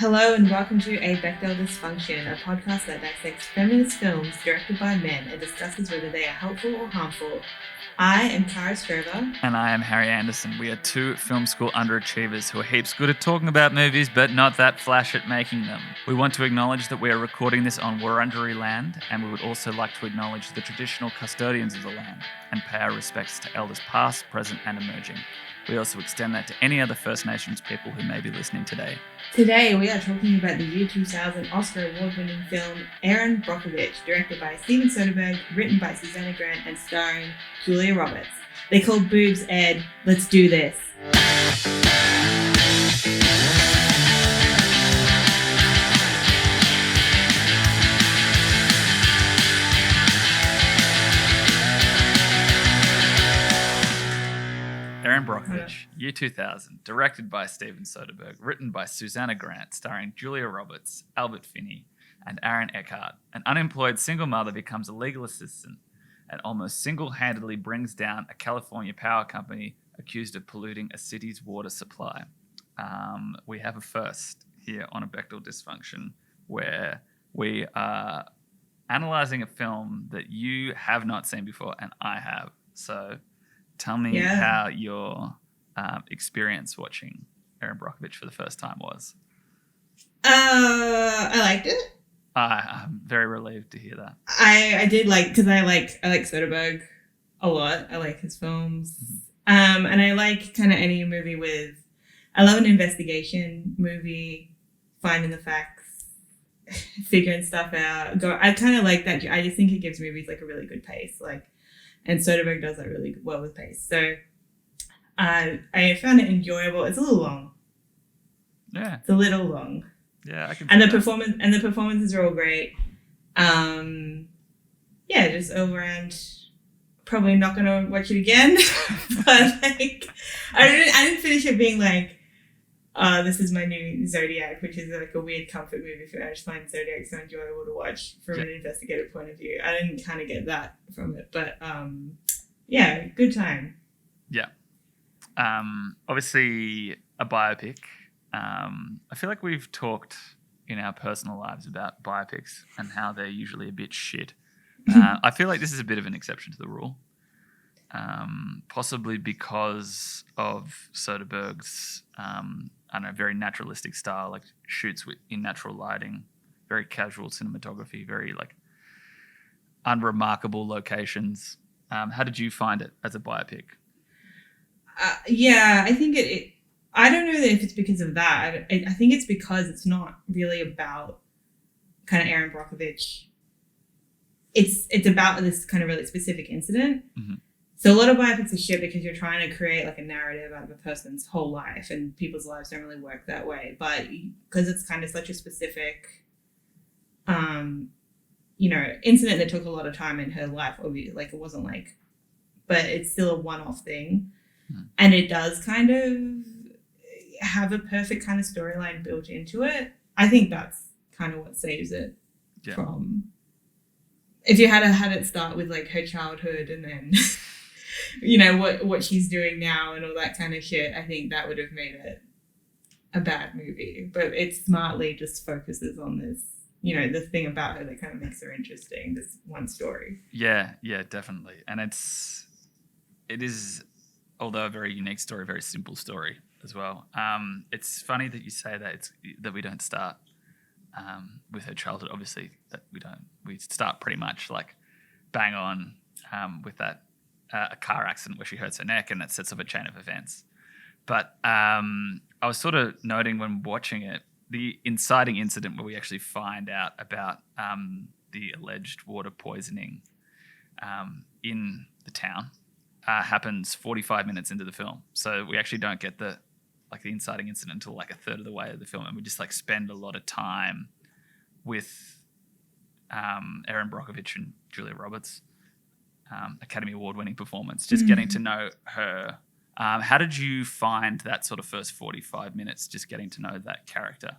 Hello and welcome to A Bechdel Dysfunction, a podcast that dissects feminist films directed by men and discusses whether they are helpful or harmful. I am Cara Strover. And I am Harry Anderson. We are two film school underachievers who are heaps good at talking about movies, but not that flash at making them. We want to acknowledge that we are recording this on Wurundjeri land, and we would also like to acknowledge the traditional custodians of the land and pay our respects to elders past, present, and emerging. We also extend that to any other First Nations people who may be listening today. Today we are talking about the year 2000 Oscar award-winning film Erin Brockovich, directed by Steven Soderbergh, written by Susanna Grant, and starring Julia Roberts. They called boobs, Ed. Let's do this. Erin Brockovich, year 2000, directed by Steven Soderbergh, written by Susanna Grant, starring Julia Roberts, Albert Finney, and Aaron Eckhart. An unemployed single mother becomes a legal assistant and almost single-handedly brings down a California power company accused of polluting a city's water supply. We have a first here on A Bechdel Dysfunction where we are analysing a film that you have not seen before and I have. So tell me how your experience watching Erin Brockovich for the first time was. I liked it. I'm very relieved to hear that. I did because I like Soderbergh a lot. I like his films. Mm-hmm. And I like kind of any movie with, I love an investigation movie, finding the facts, figuring stuff out. I kind of like that. I just think it gives movies like a really good pace. And Soderbergh does that really well with pace. So I found it enjoyable. It's a little long. Yeah. It's a little long. Yeah, I can. And the performances are all great. Just overall, probably not gonna watch it again. But I didn't finish it being like, this is my new Zodiac, which is like a weird comfort movie for me. I just find Zodiac so enjoyable to watch from an investigative point of view. I didn't kind of get that from it, but good time. Yeah. Obviously a biopic. I feel like we've talked in our personal lives about biopics and how they're usually a bit shit. I feel like this is a bit of an exception to the rule. Possibly because of Soderbergh's, very naturalistic style, like shoots in natural lighting, very casual cinematography, very unremarkable locations. How did you find it as a biopic? I think it I don't know if it's because of that. I think it's because it's not really about kind of Erin Brockovich. It's about this kind of really specific incident. Mm-hmm. So a lot of biopics are shit because you're trying to create a narrative out of a person's whole life, and people's lives don't really work that way. But because it's kind of such a specific, incident that took a lot of time in her life, obviously, it wasn't but it's still a one-off thing. Mm-hmm. And it does kind of have a perfect kind of storyline built into it. I think that's kind of what saves it from. If you had it start with her childhood and then what she's doing now and all that kind of shit, I think that would have made it a bad movie. But it smartly just focuses on this, the thing about her that kind of makes her interesting, this one story. Yeah, definitely. And it is, although a very unique story, a very simple story as well. It's funny that you say that we don't start with her childhood. Obviously, that we don't. We start pretty much bang on with that a car accident where she hurts her neck, and that sets off a chain of events. But I was sort of noting when watching it, the inciting incident where we actually find out about the alleged water poisoning in the town happens 45 minutes into the film. So we actually don't get the inciting incident until a third of the way of the film, and we just spend a lot of time with Erin Brockovich and Julia Roberts, Academy Award-winning performance, just getting to know her. How did you find that sort of first 45 minutes, just getting to know that character?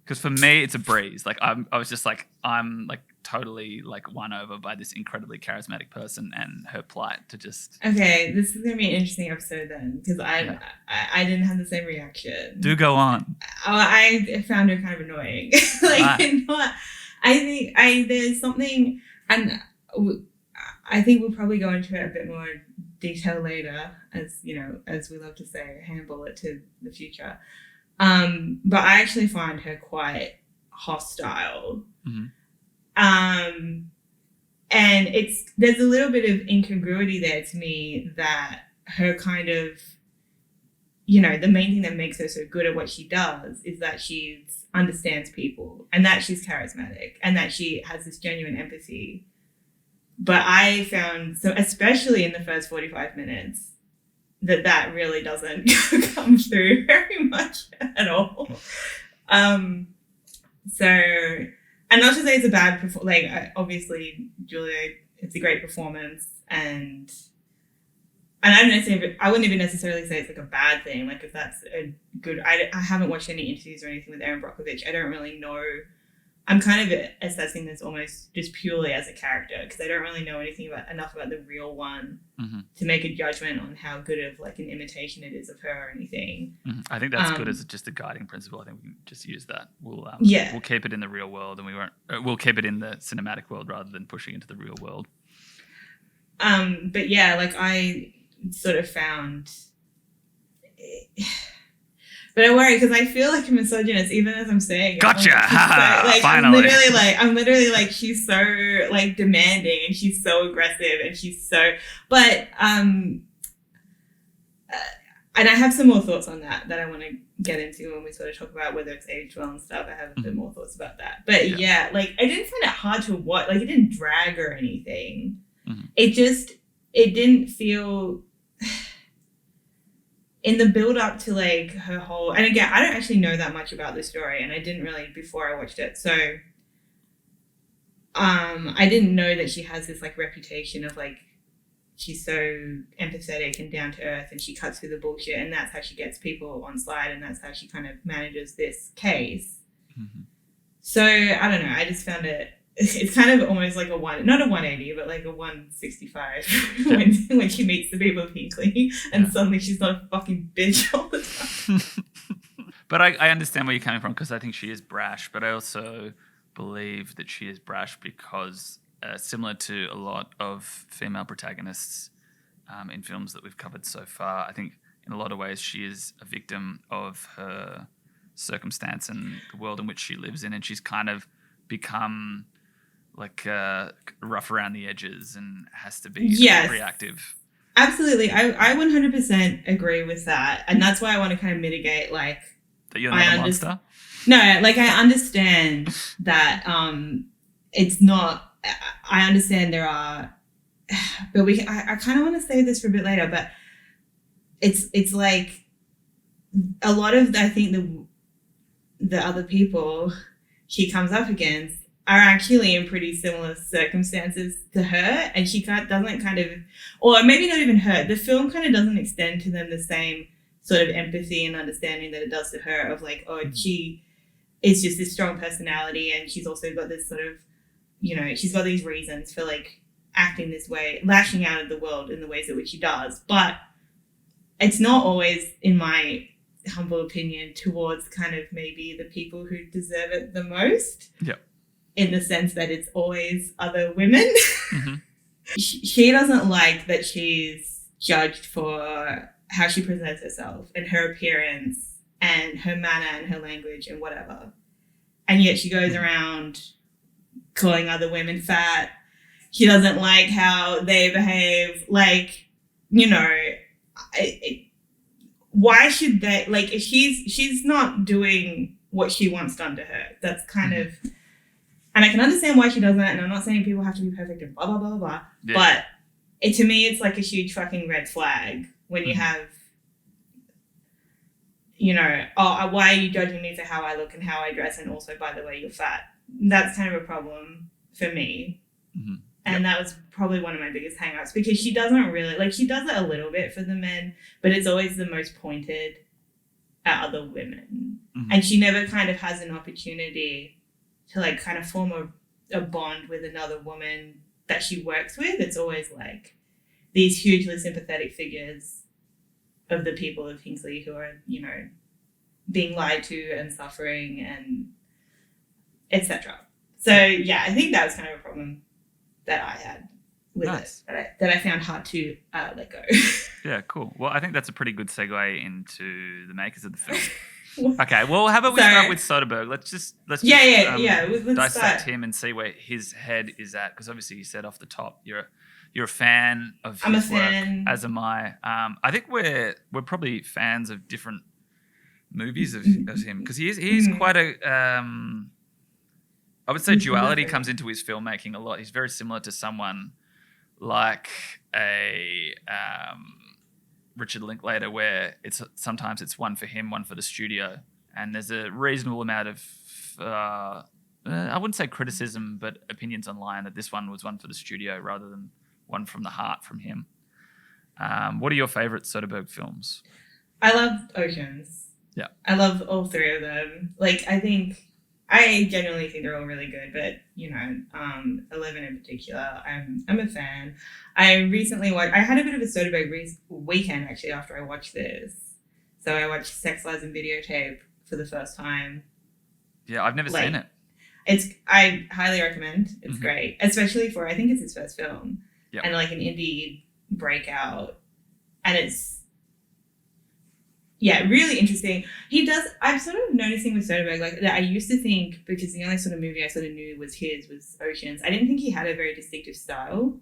Because for me, it's a breeze. I was just I'm totally like won over by this incredibly charismatic person and her plight to just. Okay, this is gonna be an interesting episode then, because I didn't have the same reaction. Do go on. I found her kind of annoying. I think there's something, and I think we'll probably go into it a bit more detail later, as you know, as we love to say, handball it to the future. But I actually find her quite hostile. Mm-hmm. And there's a little bit of incongruity there to me, that her kind of, you know, the main thing that makes her so good at what she does is that she understands people, and that she's charismatic, and that she has this genuine empathy. But I found, so especially in the first 45 minutes, that really doesn't come through very much at all. So, and not to say it's a bad obviously Julia, it's a great performance, and I wouldn't even necessarily say it's like a bad thing. Like, if that's a good, I haven't watched any interviews or anything with Erin Brockovich. I don't really know. I'm kind of assessing this almost just purely as a character, because I don't really know anything enough about the real one to make a judgment on how good of like an imitation it is of her or anything. I think that's good as just a guiding principle. I think we can just use that. We'll keep it in the real world, and we'll keep it in the cinematic world rather than pushing into the real world. But yeah, like I sort of found. But I worry because I feel like a misogynist, even as I'm saying it. Gotcha! Like, finally. I'm literally like, she's so like demanding, and she's so aggressive, and she's so. But and I have some more thoughts on that I want to get into when we sort of talk about whether it's aged well and stuff. I have a bit more thoughts about that. But yeah, like I didn't find it hard to watch. Like, it didn't drag or anything. It didn't feel. In the build up to like her whole, and again, I don't actually know that much about the story, and I didn't really before I watched it. So, I didn't know that she has this like reputation of like, she's so empathetic and down to earth, and she cuts through the bullshit, and that's how she gets people on side, and that's how she kind of manages this case. So I don't know. I just found it's kind of almost like not a 180, but like a 165 when she meets the people of Hinkley, and suddenly she's not a fucking bitch all the time. But I understand where you're coming from, because I think she is brash, but I also believe that she is brash because similar to a lot of female protagonists in films that we've covered so far, I think in a lot of ways she is a victim of her circumstance and the world in which she lives in, and she's kind of become like rough around the edges and has to be reactive. Absolutely. I 100% agree with that. And that's why I want to kind of mitigate like that you're not a monster? No, like I understand that it's not, I understand there are, but I kind of want to save this for a bit later, but it's like a lot of, I think the other people she comes up against are actually in pretty similar circumstances to her, and she doesn't kind of, or maybe not even her, the film kind of doesn't extend to them the same sort of empathy and understanding that it does to her of like, oh, she is just this strong personality, and she's also got this sort of, you know, she's got these reasons for like acting this way, lashing out at the world in the ways in which she does, but it's not always, in my humble opinion, towards kind of maybe the people who deserve it the most. Yep. In the sense that it's always other women. She doesn't like that she's judged for how she presents herself and her appearance and her manner and her language and whatever. And yet she goes around calling other women fat. She doesn't like how they behave. Like, you know, why should they, like, if she's not doing what she wants done to her. That's kind of, and I can understand why she does that, and I'm not saying people have to be perfect and blah, blah, blah, blah, blah. Yeah. But to me, it's like a huge fucking red flag when you have, you know, oh, why are you judging me for how I look and how I dress, and also, by the way, you're fat. That's kind of a problem for me. And that was probably one of my biggest hang-ups, because she doesn't really, like, she does it a little bit for the men, but it's always the most pointed at other women. And she never kind of has an opportunity to like kind of form a bond with another woman that she works with, it's always like these hugely sympathetic figures of the people of Kingsley who are, you know, being lied to and suffering and etc. So yeah, I think that was kind of a problem that I had with it that I found hard to let go. Yeah, cool. Well, I think that's a pretty good segue into the makers of the film. Okay, well, how about we start with Soderbergh? Let's just let's dissect start. him and see where his head is at. Because obviously, you said off the top you're a fan of I'm his a work, fan. as am I. I think we're probably fans of different movies of him because he's quite a. I would say duality comes into his filmmaking a lot. He's very similar to someone like a Richard Linklater, where sometimes it's one for him, one for the studio, and there's a reasonable amount of I wouldn't say criticism, but opinions online that this one was one for the studio rather than one from the heart from him. What are your favourite Soderbergh films? I love Oceans. Yeah, I love all three of them. Like, I genuinely think they're all really good, but you know, 11 in particular, I'm a fan. I recently watched. I had a bit of a Soderbergh weekend actually after I watched this. So I watched Sex, Lies, and Videotape for the first time. Yeah, I've never seen it. I highly recommend. It's great, especially for I think it's his first film, and like an indie breakout, and it's. Yeah, really interesting. I'm sort of noticing with Soderbergh, like, that I used to think, because the only sort of movie I sort of knew was Oceans, I didn't think he had a very distinctive style.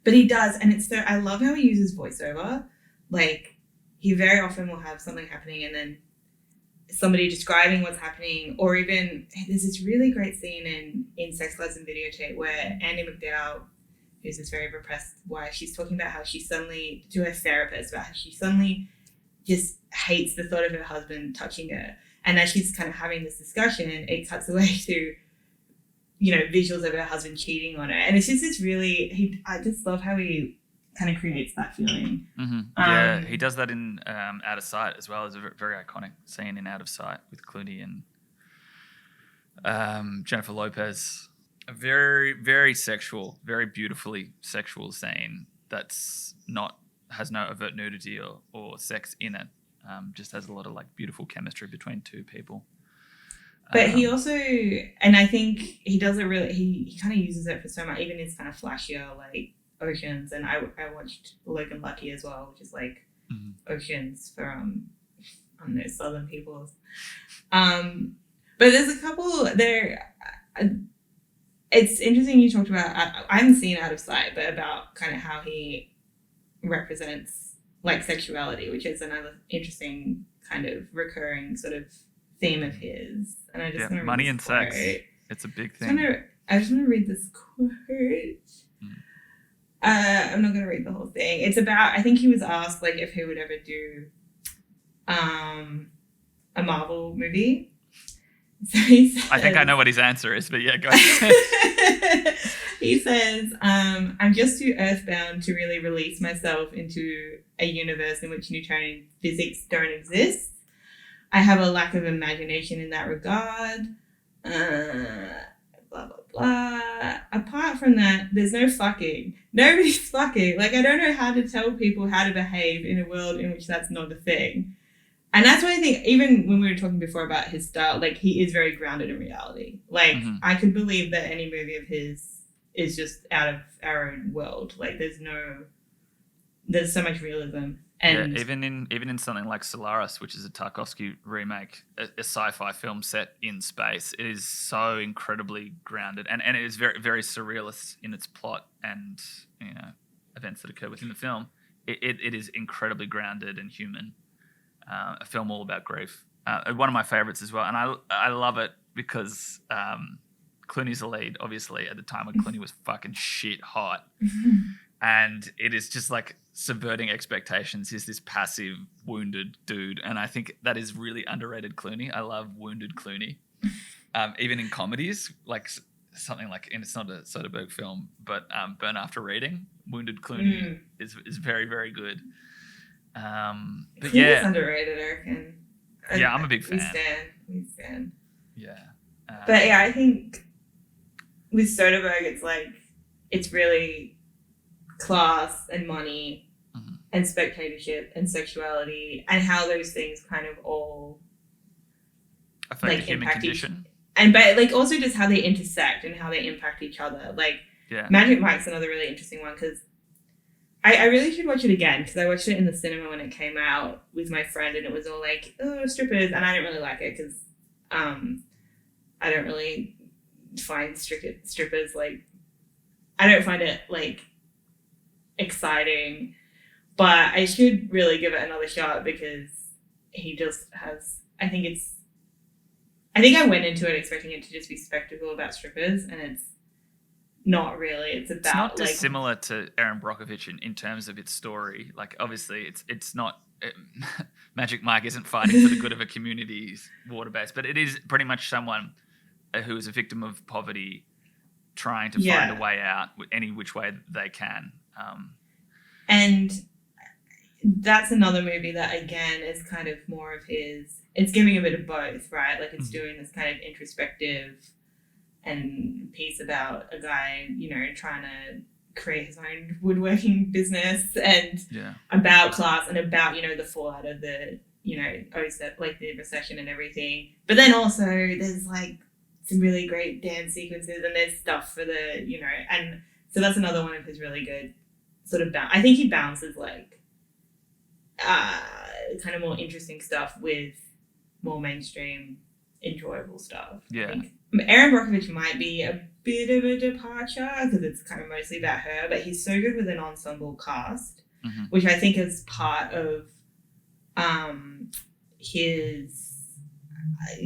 But he does, and I love how he uses voiceover. Like, he very often will have something happening and then somebody describing what's happening, or even, there's this really great scene in Sex, Lies, and Videotape where Andie MacDowell, who's this very repressed wife, she's talking about how she suddenly, to her therapist, about how she suddenly just hates the thought of her husband touching her. And as she's kind of having this discussion, it cuts away to, you know, visuals of her husband cheating on her. And it's just this really, I just love how he kind of creates that feeling. Yeah, he does that in Out of Sight as well. As a very iconic scene in Out of Sight with Clooney and Jennifer Lopez. A very, very sexual, very beautifully sexual scene that's has no overt nudity or sex in it. Just has a lot of like beautiful chemistry between two people. But he also, and I think he does it really, he kind of uses it for so much, even his kind of flashier like Oceans. And I watched Logan Lucky as well, which is like Oceans for, I don't know, Southern peoples. But there's a couple there. It's interesting you talked about, I haven't seen Out of Sight, but about kind of how he represents like sexuality, which is another interesting kind of recurring sort of theme of his. And I just want to read money and quote. sex. It's a big thing. I just want to read this quote. I'm not going to read the whole thing. It's about, I think he was asked like if he would ever do a Marvel movie. So he says, I think I know what his answer is, but yeah, go ahead. He says, I'm just too earthbound to really release myself into a universe in which Newtonian physics don't exist. I have a lack of imagination in that regard. Blah, blah, blah. Apart from that, there's no fucking. Nobody's fucking. Like, I don't know how to tell people how to behave in a world in which that's not a thing. And that's why I think, even when we were talking before about his style, like, he is very grounded in reality. Like, I could believe that any movie of his is just out of our own world. Like, there's so much realism. And even in something like Solaris, which is a Tarkovsky remake, a sci-fi film set in space, it is so incredibly grounded, and it is very, very surrealist in its plot and, you know, events that occur within the film. It is incredibly grounded and human. A film all about grief. One of my favorites as well, and I love it because Clooney's the lead, obviously, at the time when Clooney was fucking shit hot. And it is just like subverting expectations. He's this passive, wounded dude. And I think that is really underrated Clooney. I love wounded Clooney. Even in comedies, like something like, and it's not a Soderbergh film, but Burn After Reading, wounded Clooney is very, very good. But Clooney's underrated, I reckon. I'm a big fan. We stand. Yeah. But yeah, I think with Soderbergh, it's like, it's really class and money and spectatorship and sexuality and how those things kind of all affect the human condition. But like also just how they intersect and how they impact each other. Like Magic Mike's another really interesting one because I really should watch it again because I watched it in the cinema when it came out with my friend and it was all like, oh, strippers, and I didn't really like it because I don't really find strippers like, I don't find it like exciting, but I should really give it another shot because he just has, I think I went into it expecting it to just be spectacle about strippers and it's not really. It's not dissimilar to Erin Brockovich in terms of its story. Like obviously it's not, Magic Mike isn't fighting for the good of a community's water base, but it is pretty much someone who is a victim of poverty trying to find a way out any which way they can. And that's another movie that, again, is kind of more of his... It's giving a bit of both, right? Like, it's doing this kind of introspective and piece about a guy, you know, trying to create his own woodworking business and about class and about, you know, the fallout of the, you know, like the recession and everything. But then also there's, like, some really great dance sequences and there's stuff for the, you know... And so that's another one of his really good sort of... I think he balances, like... kind of more interesting stuff with more mainstream, enjoyable stuff. Yeah. I think Erin Brockovich might be a bit of a departure because it's kind of mostly about her, but he's so good with an ensemble cast, which I think is part of his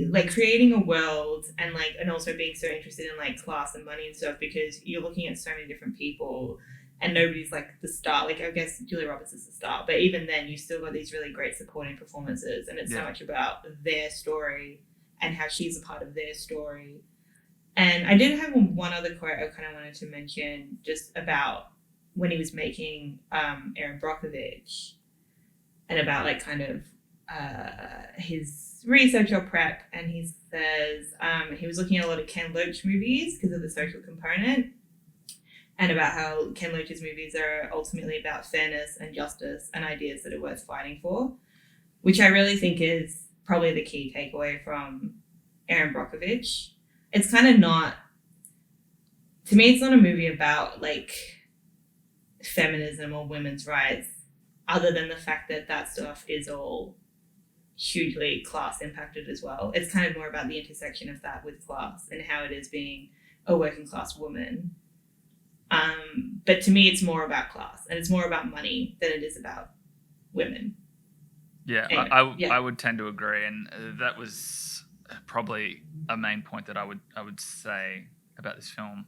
like creating a world and also being so interested in like class and money and stuff because you're looking at so many different people. And nobody's like the star. Like, I guess Julia Roberts is the star. But even then, you still got these really great supporting performances. And it's so much about their story and how she's a part of their story. And I did have one other quote I kind of wanted to mention just about when he was making Erin Brockovich and about like kind of his research or prep. And he says he was looking at a lot of Ken Loach movies because of the social component. And about how Ken Loach's movies are ultimately about fairness and justice and ideas that are worth fighting for, which I really think is probably the key takeaway from Erin Brockovich. It's kind of not, to me, it's not a movie about like feminism or women's rights, other than the fact that that stuff is all hugely class impacted as well. It's kind of more about the intersection of that with class and how it is being a working class woman. But to me, it's more about class and it's more about money than it is about women. Yeah, anyway, I would tend to agree, and that was probably a main point that I would say about this film.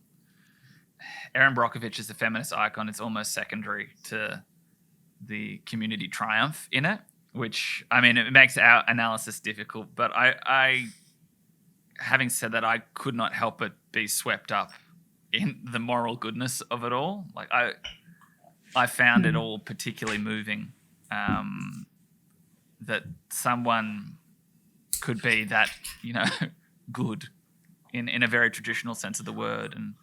Erin Brockovich is a feminist icon. It's almost secondary to the community triumph in it, which, I mean, it makes our analysis difficult. But I having said that, I could not help but be swept up in the moral goodness of it all. Like I found it all particularly moving, that someone could be that, you know, good in a very traditional sense of the word and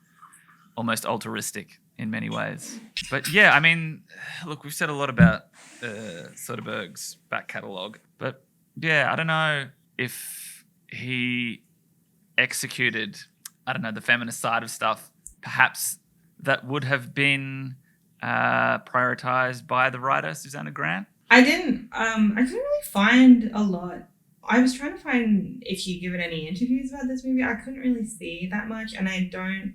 almost altruistic in many ways. But yeah, I mean, look, we've said a lot about Soderbergh's back catalogue, but yeah, I don't know if he executed, I don't know, the feminist side of stuff. Perhaps that would have been prioritized by the writer Susanna Grant. I didn't really find a lot. I was trying to find if she'd given any interviews about this movie. I couldn't really see that much, and I don't.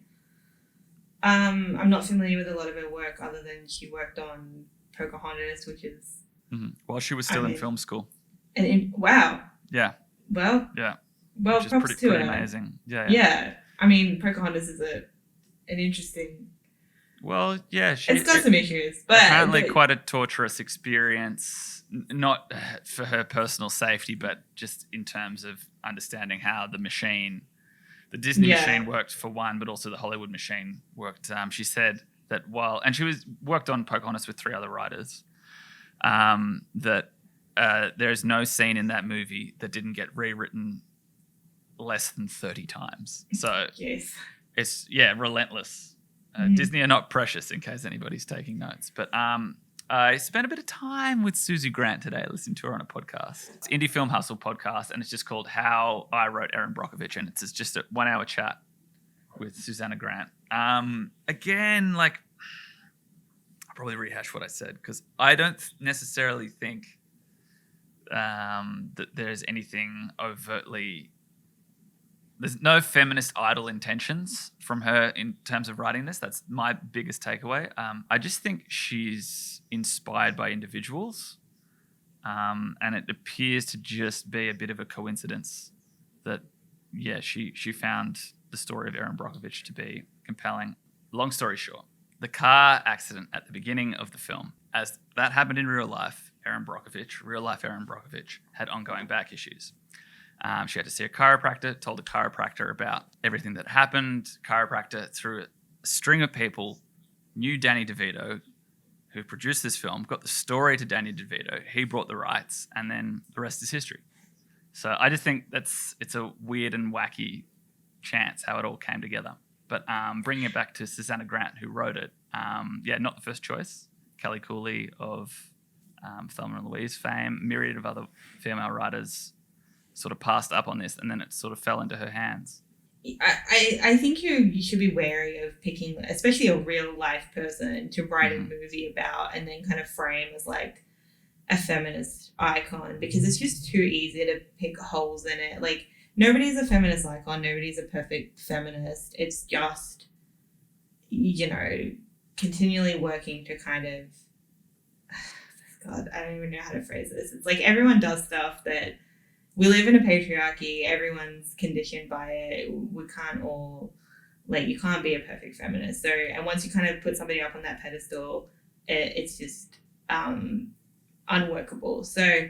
I'm not familiar with a lot of her work other than she worked on Pocahontas, which is while she was still in film school. Wow. Yeah. Well. Yeah. Well, which is props pretty to her. Amazing. Yeah. Yeah. I mean, Pocahontas is an interesting. Well, yeah, it's got some issues, but apparently quite a torturous experience. Not for her personal safety, but just in terms of understanding how the Disney machine worked for one, but also the Hollywood machine worked. She said that and she worked on Pocahontas with 3 other writers, that there is no scene in that movie that didn't get rewritten less than 30 times. So yes. it's relentless. Disney are not precious, in case anybody's taking notes. But I spent a bit of time with Susie Grant today, listening to her on a podcast. It's Indie Film Hustle podcast, and it's just called How I Wrote Erin Brockovich, and it's just a 1 hour chat with Susanna Grant. Again, like, I'll probably rehash what I said because I don't necessarily think that there's anything overtly. There's no feminist idle intentions from her in terms of writing this. That's my biggest takeaway. I just think she's inspired by individuals, and it appears to just be a bit of a coincidence that, she found the story of Erin Brockovich to be compelling. Long story short, the car accident at the beginning of the film, as that happened in real life, real life Erin Brockovich had ongoing back issues. She had to see a chiropractor, told the chiropractor about everything that happened. Chiropractor, through a string of people, knew Danny DeVito, who produced this film, got the story to Danny DeVito. He brought the rights, and then the rest is history. So I just think it's a weird and wacky chance how it all came together. But bringing it back to Susanna Grant, who wrote it, not the first choice. Kelly Cooley of Thelma and Louise fame, myriad of other female writers sort of passed up on this, and then it sort of fell into her hands. I think you should be wary of picking, especially a real life person, to write a movie about and then kind of frame as like a feminist icon, because it's just too easy to pick holes in it. Like, nobody's a feminist icon, nobody's a perfect feminist. It's just, continually working to kind of, God, I don't even know how to phrase this. It's like everyone does stuff that, we live in a patriarchy, everyone's conditioned by it. We can't all, you can't be a perfect feminist. So, and once you kind of put somebody up on that pedestal, it's just unworkable. So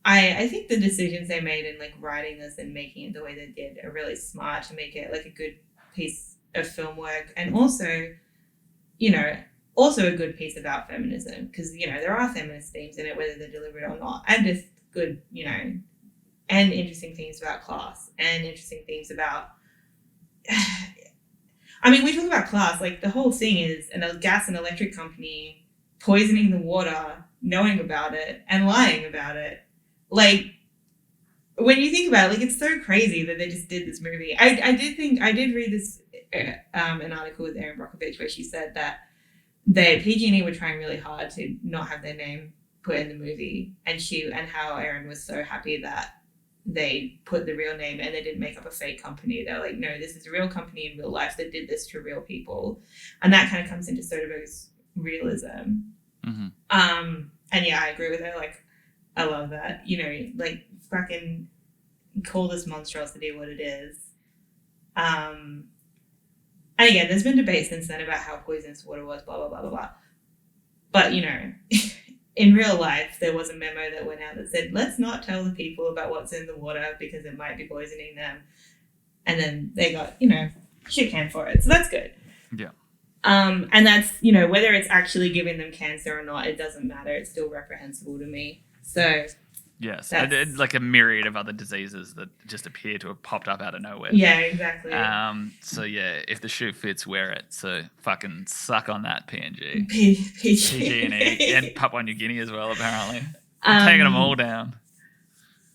I think the decisions they made in writing this and making it the way they did are really smart to make it a good piece of film work, and also, also a good piece about feminism, because, there are feminist themes in it, whether they're deliberate or not, and just good, and interesting things about class, and interesting things about, we talk about class, the whole thing is a gas and electric company poisoning the water, knowing about it, and lying about it. When you think about it, it's so crazy that they just did this movie. I did read this, an article with Erin Brockovich where she said that PG&E were trying really hard to not have their name put in the movie, and how Erin was so happy that they put the real name and they didn't make up a fake company. They're like, no, this is a real company in real life that did this to real people. And that kind of comes into Soderbergh's realism. Mm-hmm. And yeah, I agree with her. I love that. Fucking call this monstrosity what it is. And again, there's been debate since then about how poisonous water was, blah, blah, blah, blah, blah. But, in real life, there was a memo that went out that said, let's not tell the people about what's in the water because it might be poisoning them. And then they got, shit canned for it. So that's good. Yeah. And that's, whether it's actually giving them cancer or not, it doesn't matter. It's still reprehensible to me. So... Yes, like a myriad of other diseases that just appear to have popped up out of nowhere. Yeah, exactly. So yeah, if the shoe fits, wear it. So fucking suck on that, PNG. PG&E. And Papua New Guinea as well, apparently. Taking them all down.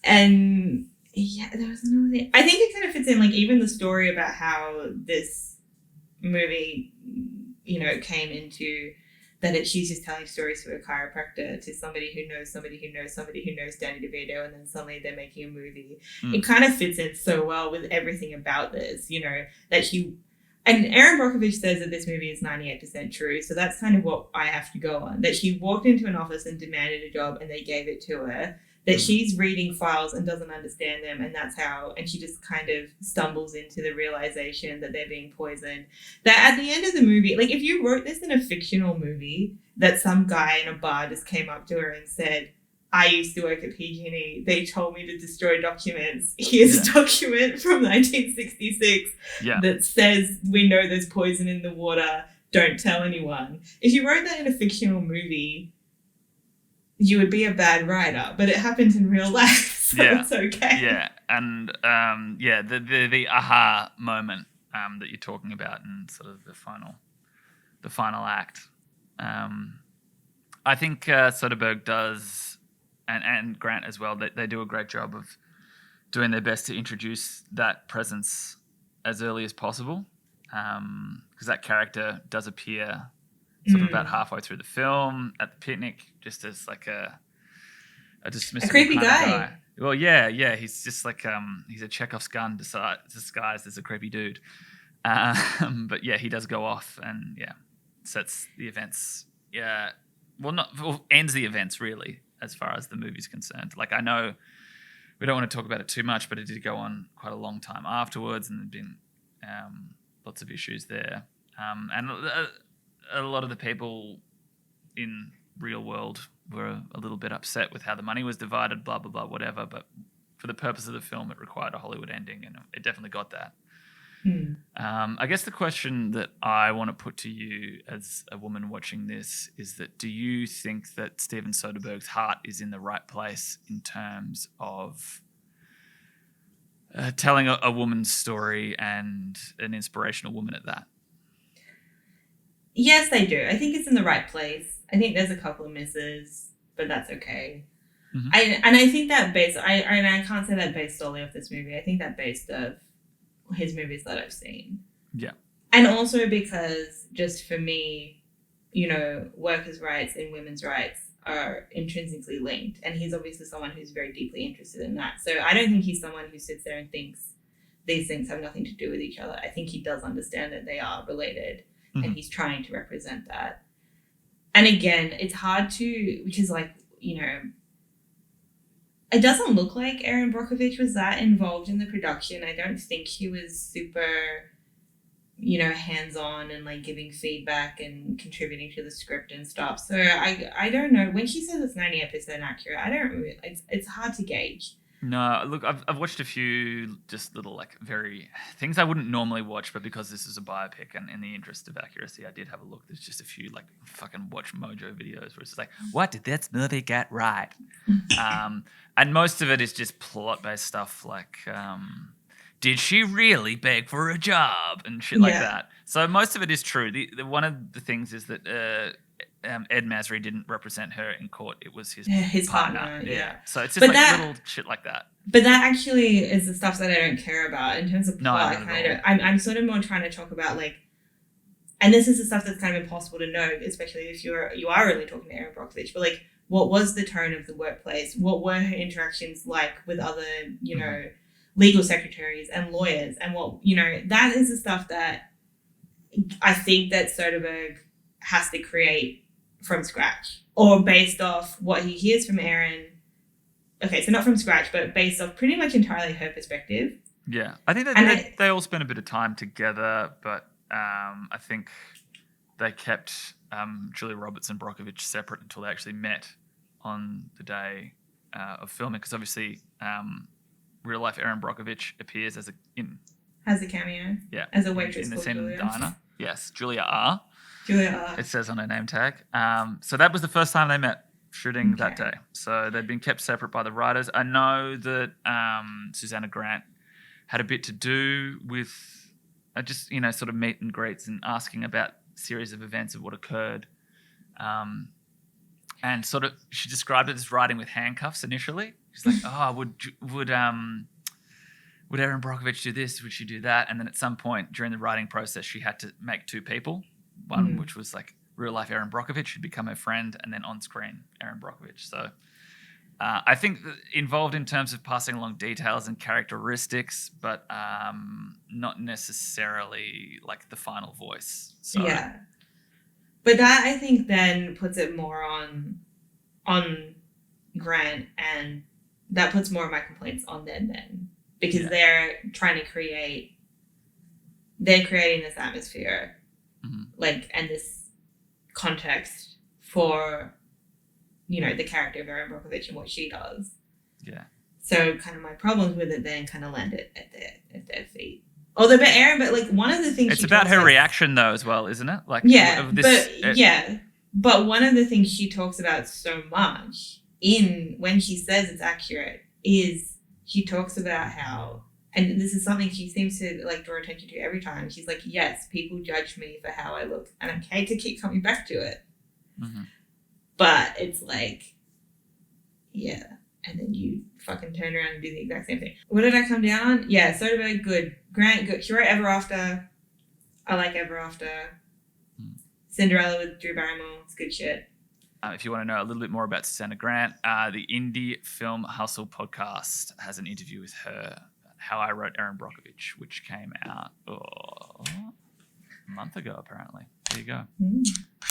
And yeah, there was another thing. I think it kind of fits in, even the story about how this movie, came into... that she's just telling stories to a chiropractor, to somebody who knows somebody who knows somebody who knows Danny DeVito, and then suddenly they're making a movie. It kind of fits in so well with everything about this, that she... And Erin Brockovich says that this movie is 98% true, so that's kind of what I have to go on. That she walked into an office and demanded a job and they gave it to her. That she's reading files and doesn't understand them, and that's how... And she just kind of stumbles into the realization that they're being poisoned. That at the end of the movie, if you wrote this in a fictional movie, that some guy in a bar just came up to her and said, I used to work at PG&E. They told me to destroy documents. Here's a document from 1966 that says we know there's poison in the water. Don't tell anyone. If you wrote that in a fictional movie, you would be a bad writer, but it happens in real life, so it's okay. Yeah, and the aha moment that you're talking about and sort of the final act. I think Soderbergh does, and Grant as well, they do a great job of doing their best to introduce that presence as early as possible, because that character does appear sort of about halfway through the film at the picnic, just as like a dismissive creepy kind guy. of guy. Well, yeah, he's just like he's a Chekhov's gun disguised as a creepy dude. But yeah, he does go off and sets the events. Yeah, ends the events really as far as the movie's concerned. Like, I know we don't want to talk about it too much, but it did go on quite a long time afterwards, and there'd been lots of issues there. And a lot of the people in real world were a little bit upset with how the money was divided, blah, blah, blah, whatever. But for the purpose of the film, it required a Hollywood ending, and it definitely got that. I guess the question that I want to put to you as a woman watching this is that, do you think that Steven Soderbergh's heart is in the right place in terms of telling a woman's story, and an inspirational woman at that? Yes, I do. I think it's in the right place. I think there's a couple of misses, but that's okay. Mm-hmm. I think that I can't say that based solely off this movie. I think that based off his movies that I've seen. Yeah. And also because, just for me, workers' rights and women's rights are intrinsically linked, and he's obviously someone who's very deeply interested in that. So I don't think he's someone who sits there and thinks these things have nothing to do with each other. I think he does understand that they are related, and he's trying to represent that. And again, it's hard to, because it doesn't look like Erin Brockovich was that involved in the production. I don't think he was super, hands-on and like giving feedback and contributing to the script and stuff. So I don't know. When she says it's 90% accurate, I don't really, it's hard to gauge. No, look, I've watched a few just little like very things I wouldn't normally watch, but because this is a biopic and in the interest of accuracy, I did have a look. There's just a few like fucking Watch Mojo videos where it's like, what did that movie get right? And most of it is just plot-based stuff like, did she really beg for a job and shit like that? So most of it is true. The one of the things is that Ed Masry didn't represent her in court. It was his partner. Yeah. So it's just little shit like that. But that actually is the stuff that I don't care about in terms of plot. I'm sort of more trying to talk about like, and this is the stuff that's kind of impossible to know, especially if you are really talking to Erin Brockovich. But like, what was the tone of the workplace? What were her interactions like with other, legal secretaries and lawyers? And what, that is the stuff that I think that Soderbergh has to create from scratch, or based off what he hears from Erin. Okay, so not from scratch, but based off pretty much entirely her perspective. Yeah, I think that they all spent a bit of time together, but I think they kept Julia Roberts and Brockovich separate until they actually met on the day of filming, because obviously real life Erin Brockovich appears as a cameo. Yeah, as a waitress in the same Julia. diner. Yes, Julia R. Julia R. It says on her name tag. So that was the first time they met shooting that day. So they'd been kept separate by the writers. I know that Susanna Grant had a bit to do with just sort of meet and greets and asking about a series of events of what occurred. And sort of, she described it as riding with handcuffs initially. She's like, "Oh, would Erin Brockovich do this? Would she do that?" And then at some point during the writing process, she had to make two people. One which was like real life Erin Brockovich, who'd become her friend, and then on screen Erin Brockovich. So I think involved in terms of passing along details and characteristics, but not necessarily like the final voice. So. Yeah. But that, I think, then puts it more on Grant, and that puts more of my complaints on them then, because they're creating this atmosphere, like, and this context for, the character of Erin Brockovich and what she does. Yeah. So kind of my problems with it then kind of landed at their feet. Although, but like one of the things it's about her reaction though as well, isn't it? Like but one of the things she talks about so much when she says it's accurate is she talks about how and this is something she seems to like draw attention to every time. She's like, yes, people judge me for how I look, and I'm okay to keep coming back to it. Mm-hmm. But it's like, yeah, and then you fucking turn around and do the exact same thing. What did I come down on? Yeah, Soderbergh, good. Grant, good. She wrote Ever After. I like Ever After. Cinderella with Drew Barrymore. It's good shit. If you want to know a little bit more about Susanna Grant, the Indie Film Hustle podcast has an interview with her, How I Wrote Erin Brockovich, which came out a month ago, apparently. There you go.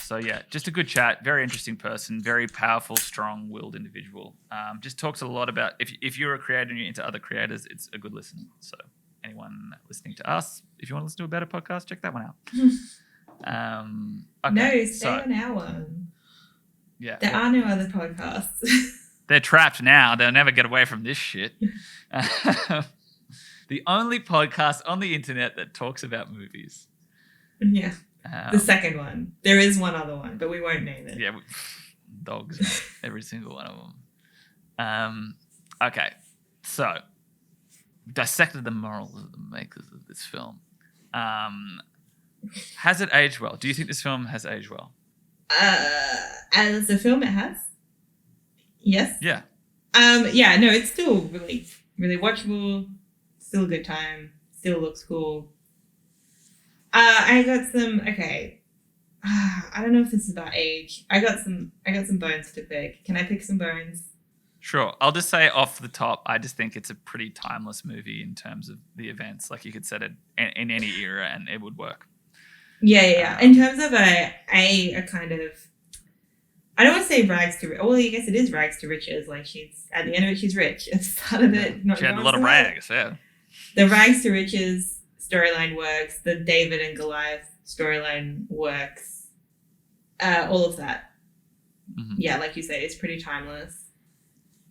So, yeah, just a good chat. Very interesting person. Very powerful, strong-willed individual. Just talks a lot about, if you're a creator and you're into other creators, it's a good listen. So anyone listening to us, if you want to listen to a better podcast, check that one out. Okay, no, stay on our one. Yeah. There are no other podcasts. They're trapped now. They'll never get away from this shit. The only podcast on the internet that talks about movies. Yeah. The second one. There is one other one, but we won't name it. Yeah. Dogs. Every single one of them. Okay. So, dissected the morals of the makers of this film. Has it aged well? Do you think this film has aged well? As a film, it has. Yes. Yeah. Yeah. No, it's still really, really watchable. Still a good time. Still looks cool. I got some. Okay. I don't know if this is about age. I got some bones to pick. Can I pick some bones? Sure. I'll just say off the top, I just think it's a pretty timeless movie in terms of the events. Like you could set it in any era and it would work. Yeah. In terms of a kind of, I don't want to say rags to riches. Well, I guess it is rags to riches. Like she's at the end of it, she's rich. At the start of it, not. She had a lot of rags. Yeah. The rags to riches storyline works. The David and Goliath storyline works. All of that. Mm-hmm. Yeah, like you say, it's pretty timeless.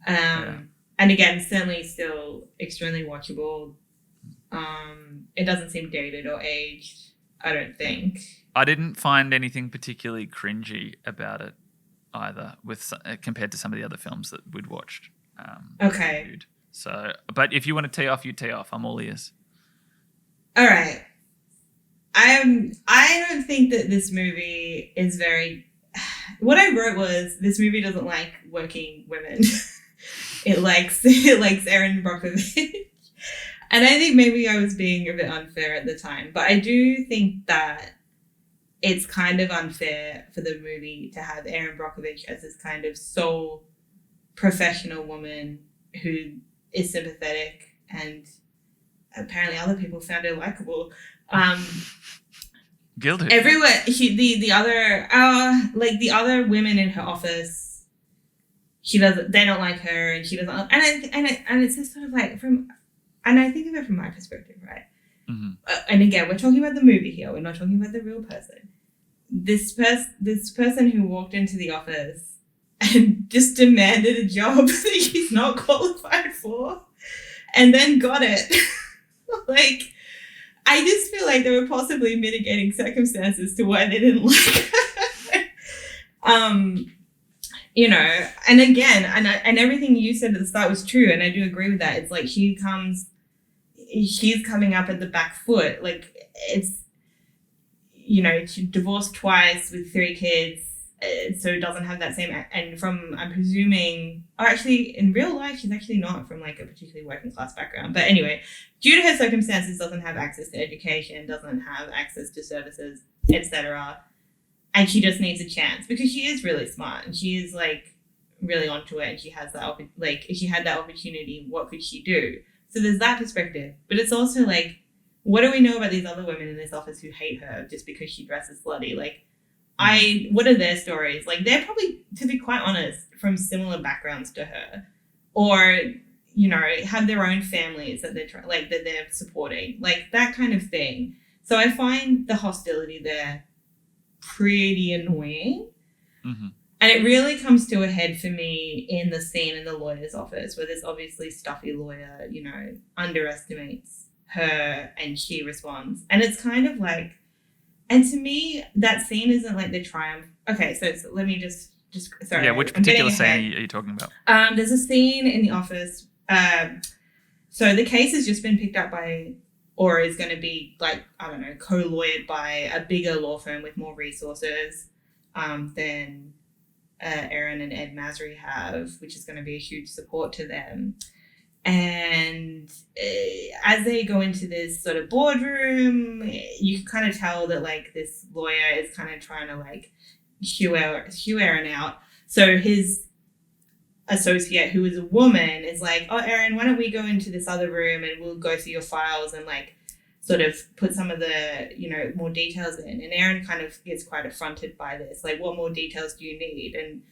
And again, certainly still extremely watchable. It doesn't seem dated or aged. I don't think. I didn't find anything particularly cringy about it either, compared to some of the other films that we'd watched. Okay. Reviewed. So, but if you want to tee off, you tee off. I'm all ears. All right. I don't think that this movie is very. What I wrote was this movie doesn't like working women. It likes Erin Brockovich. And I think maybe I was being a bit unfair at the time, but I do think that it's kind of unfair for the movie to have Erin Brockovich as this kind of sole professional woman who is sympathetic, and apparently other people found her likable. Guilty. Everywhere, the other women in her office, they don't like her, and she doesn't, and it's just sort of like and I think of it from my perspective, right? Mm-hmm. And again, we're talking about the movie here. We're not talking about the real person. This person who walked into the office and just demanded a job that she's not qualified for, and then got it. Like, I just feel like there were possibly mitigating circumstances to why they didn't like her. And again, and everything you said at the start was true, and I do agree with that. It's like she's coming up at the back foot. Like, it's, she divorced twice with 3 kids, so doesn't have that same, and I'm presuming, actually in real life, she's actually not from like a particularly working class background. But anyway, due to her circumstances, doesn't have access to education, doesn't have access to services, etc. And she just needs a chance because she is really smart and she is like really onto it, and she has that if she had that opportunity, what could she do? So there's that perspective, but it's also like, what do we know about these other women in this office who hate her just because she dresses slutty? Like, what are their stories? Like, they're probably, to be quite honest, from similar backgrounds to her, or have their own families that they're supporting, like that kind of thing. So I find the hostility there pretty annoying. Mm-hmm. And it really comes to a head for me in the scene in the lawyer's office where this obviously stuffy lawyer, underestimates her and she responds. And it's kind of like, and to me, that scene isn't like the triumph. Okay, so let me just sorry. Yeah, which particular scene are you talking about? There's a scene in the office. So the case has just been picked up by, or is going to be like, I don't know, co-lawyered by a bigger law firm with more resources than Erin and Ed Masry have, which is going to be a huge support to them. And as they go into this sort of boardroom, you can kind of tell that like this lawyer is kind of trying to like hew Erin out. So his associate, who is a woman, is like, oh, Erin, why don't we go into this other room and we'll go through your files and like sort of put some of the, you know, more details in. And Erin kind of gets quite affronted by this. Like, what more details do you need? And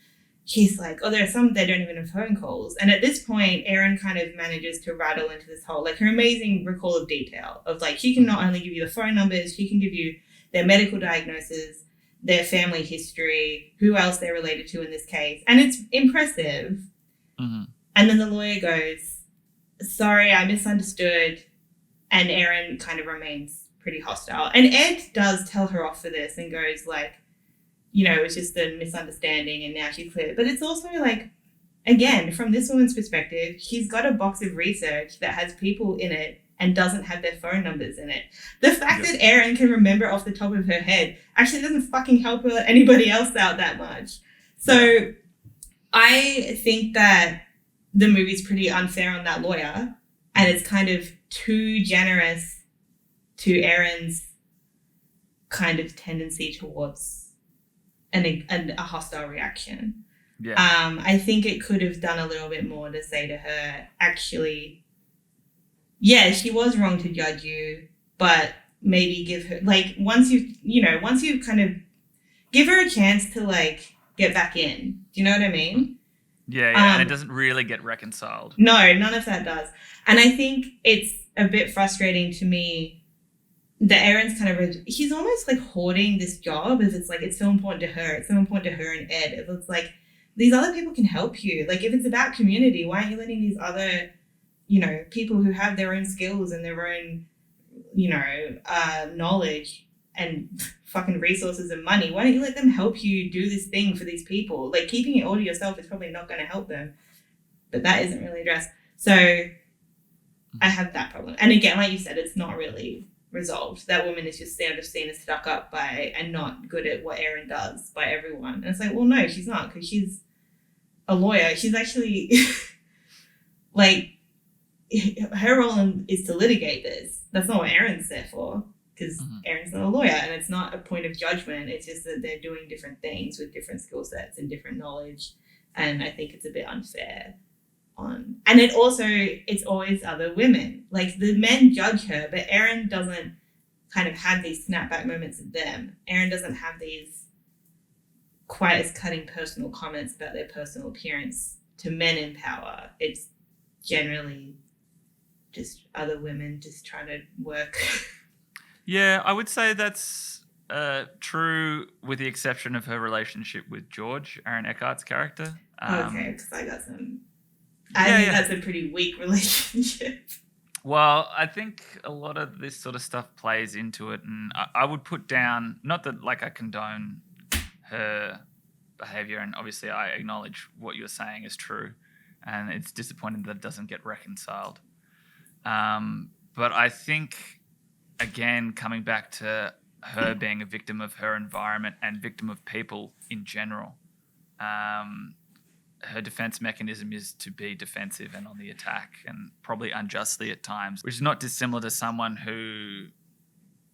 he's like, oh, there are some that don't even have phone calls. And at this point, Erin kind of manages to rattle into this whole, like, her amazing recall of detail of like, she can not only give you the phone numbers, she can give you their medical diagnosis, their family history, who else they're related to in this case. And it's impressive. Mm-hmm. And then the lawyer goes, sorry, I misunderstood. And Erin kind of remains pretty hostile. And Ed does tell her off for this and goes like, you know, it's just a misunderstanding and now she's clear. But it's also like, again, from this woman's perspective, she's got a box of research that has people in it and doesn't have their phone numbers in it. The fact that Erin can remember off the top of her head actually doesn't fucking help her anybody else out that much. So I think that the movie's pretty unfair on that lawyer, and it's kind of too generous to Erin's kind of tendency towards a hostile reaction. Yeah. I think it could have done a little bit more to say to her, actually, yeah, she was wrong to judge you, but maybe give her, like, once you kind of give her a chance to, like, get back in. Do you know what I mean? Yeah, and it doesn't really get reconciled. No, none of that does. And I think it's a bit frustrating to me that Erin's kind of, she's almost like hoarding this job if it's like, it's so important to her. It's so important to her and Ed. If it's like, these other people can help you. Like, if it's about community, why aren't you letting these other, you know, people who have their own skills and their own, you know, knowledge and fucking resources and money, why don't you let them help you do this thing for these people? Like, keeping it all to yourself is probably not going to help them. But that isn't really addressed. So I have that problem. And again, like you said, it's not really resolved. That woman is just sort of seen as stuck up by and not good at what Erin does by everyone. And it's like, well, no, she's not, because she's a lawyer. She's actually like, her role is to litigate this. That's not what Erin's there for, because Erin's not a lawyer, and it's not a point of judgment. It's just that they're doing different things with different skill sets and different knowledge, and I think it's a bit unfair on. And it's always other women. Like, the men judge her, but Erin doesn't kind of have these snapback moments of them. Erin doesn't have these quite as cutting personal comments about their personal appearance to men in power. It's generally just other women just trying to work. Yeah, I would say that's true, with the exception of her relationship with George, Aaron Eckhart's character. Okay, because I think that's a pretty weak relationship. Well, I think a lot of this sort of stuff plays into it, and I would put down, not that like I condone her behavior, and obviously I acknowledge what you're saying is true, and it's disappointing that it doesn't get reconciled. But I think, again, coming back to her being a victim of her environment and victim of people in general, her defense mechanism is to be defensive and on the attack, and probably unjustly at times, which is not dissimilar to someone who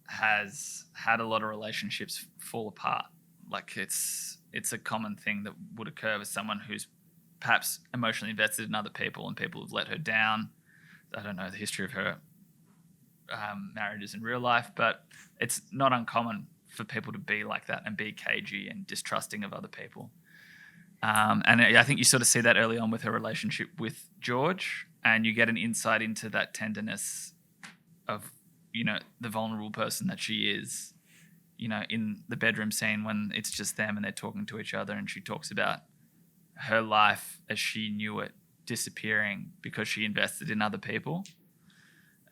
has had a lot of relationships fall apart. Like, it's a common thing that would occur with someone who's perhaps emotionally invested in other people and people have let her down. I don't know the history of her marriages in real life, but it's not uncommon for people to be like that and be cagey and distrusting of other people. And I think you sort of see that early on with her relationship with George, and you get an insight into that tenderness of, you know, the vulnerable person that she is, you know, in the bedroom scene when it's just them and they're talking to each other, and she talks about her life as she knew it disappearing because she invested in other people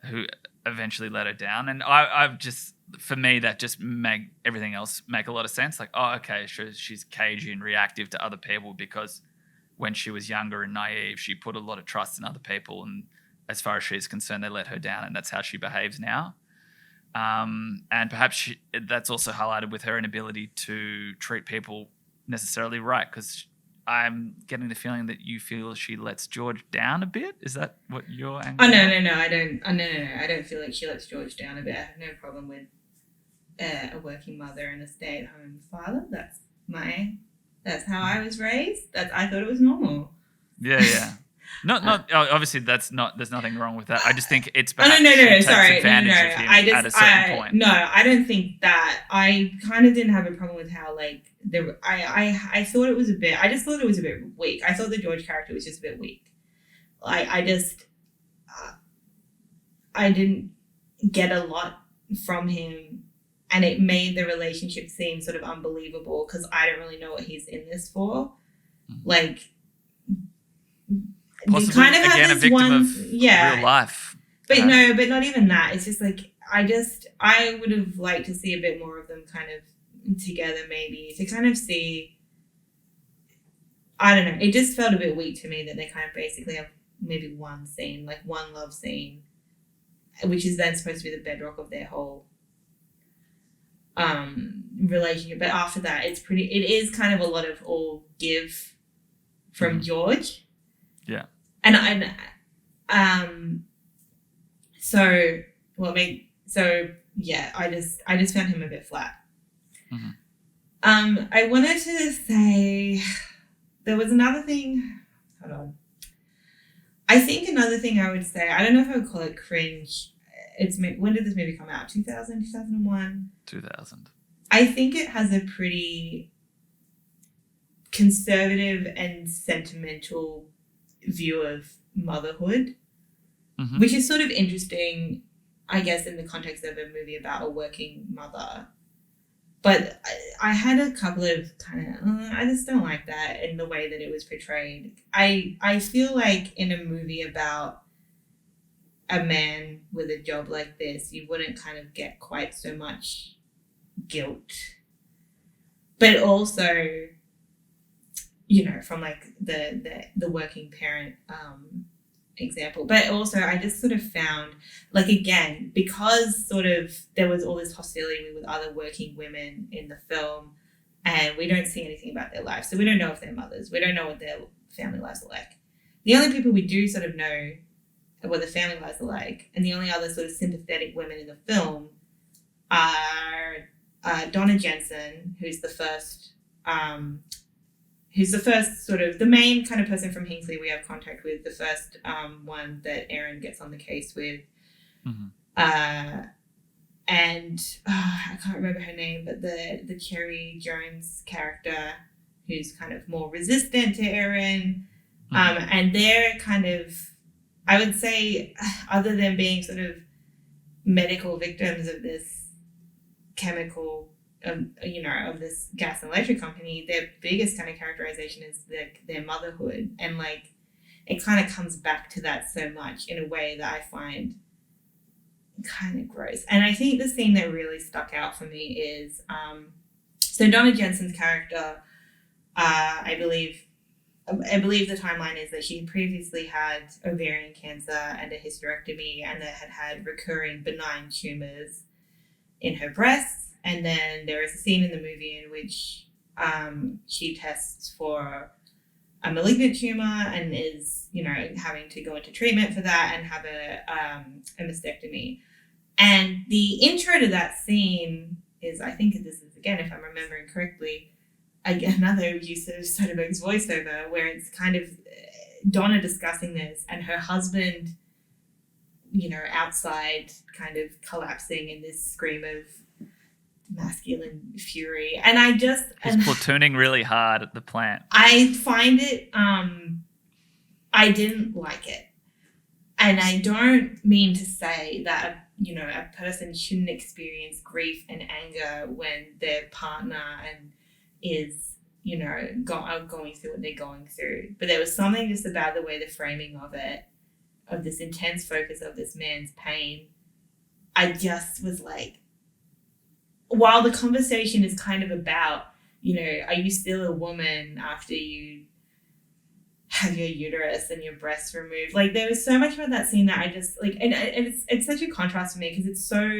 who eventually let her down. And I've just, for me, that just make everything else make a lot of sense. Like, oh, okay, she's cagey and reactive to other people because when she was younger and naive, she put a lot of trust in other people, and as far as she's concerned, they let her down, and that's how she behaves now. And perhaps that's also highlighted with her inability to treat people necessarily right, because I'm getting the feeling that you feel she lets George down a bit. Is that what your angle? Oh no, I don't. No. I don't feel like she lets George down a bit. I have no problem with a working mother and a stay-at-home father. That's how I was raised. I thought it was normal. Yeah. Not obviously there's nothing wrong with that. I just think it's perhaps no. she takes Sorry, advantage of him at a certain point. No, I don't think that. I kind of didn't have a problem with how like I thought it was a bit. I just thought it was a bit weak. I thought the George character was just a bit weak. Like I didn't get a lot from him, and it made the relationship seem sort of unbelievable because I don't really know what he's in this for. Like. Possibly, kind of again, a victim of real life. But but not even that. It's just like, I would have liked to see a bit more of them kind of together, maybe, to kind of see, I don't know. It just felt a bit weak to me that they kind of basically have maybe one scene, like one love scene, which is then supposed to be the bedrock of their whole relationship. But after that, it is kind of a lot of all give from George. Yeah. And I just found him a bit flat. I wanted to say there was another thing. Hold on. I think another thing I would say, I don't know if I would call it cringe. When did this movie come out? 2000, 2001? 2000. I think it has a pretty conservative and sentimental view of motherhood, which is sort of interesting, I guess, in the context of a movie about a working mother. But I had a couple of kind of, I just don't like that in the way that it was portrayed. I feel like in a movie about a man with a job like this, you wouldn't kind of get quite so much guilt. But also, you know, from like the working parent example. But also I just sort of found, like, again, because sort of there was all this hostility with other working women in the film, and we don't see anything about their lives. So we don't know if they're mothers. We don't know what their family lives are like. The only people we do sort of know what the family lives are like, and the only other sort of sympathetic women in the film are Donna Jensen, who's the first sort of the main kind of person from Hinckley we have contact with, the first one that Erin gets on the case with. And I can't remember her name, but the Cherry Jones character, who's kind of more resistant to Erin. And they're kind of, I would say, other than being sort of medical victims of this chemical, of this gas and electric company, their biggest kind of characterization is their motherhood. And like, it kind of comes back to that so much in a way that I find kind of gross. And I think the scene that really stuck out for me is, so Donna Jensen's character, I believe the timeline is that she previously had ovarian cancer and a hysterectomy, and that had recurring benign tumors in her breasts. And then there is a scene in the movie in which she tests for a malignant tumor and is, having to go into treatment for that and have a mastectomy. And the intro to that scene is, I think this is, again, if I'm remembering correctly, another use of Soderbergh's voiceover, where it's kind of Donna discussing this and her husband, outside kind of collapsing in this scream of masculine fury. And he's platooning really hard at the plant. I find it, I didn't like it. And I don't mean to say that, a person shouldn't experience grief and anger when their partner is, going through what they're going through. But there was something just about the way the framing of it, of this intense focus of this man's pain, I just was like, while the conversation is kind of about, are you still a woman after you have your uterus and your breasts removed. Like, there was so much about that scene that I just, like, and it's such a contrast for me because it's so,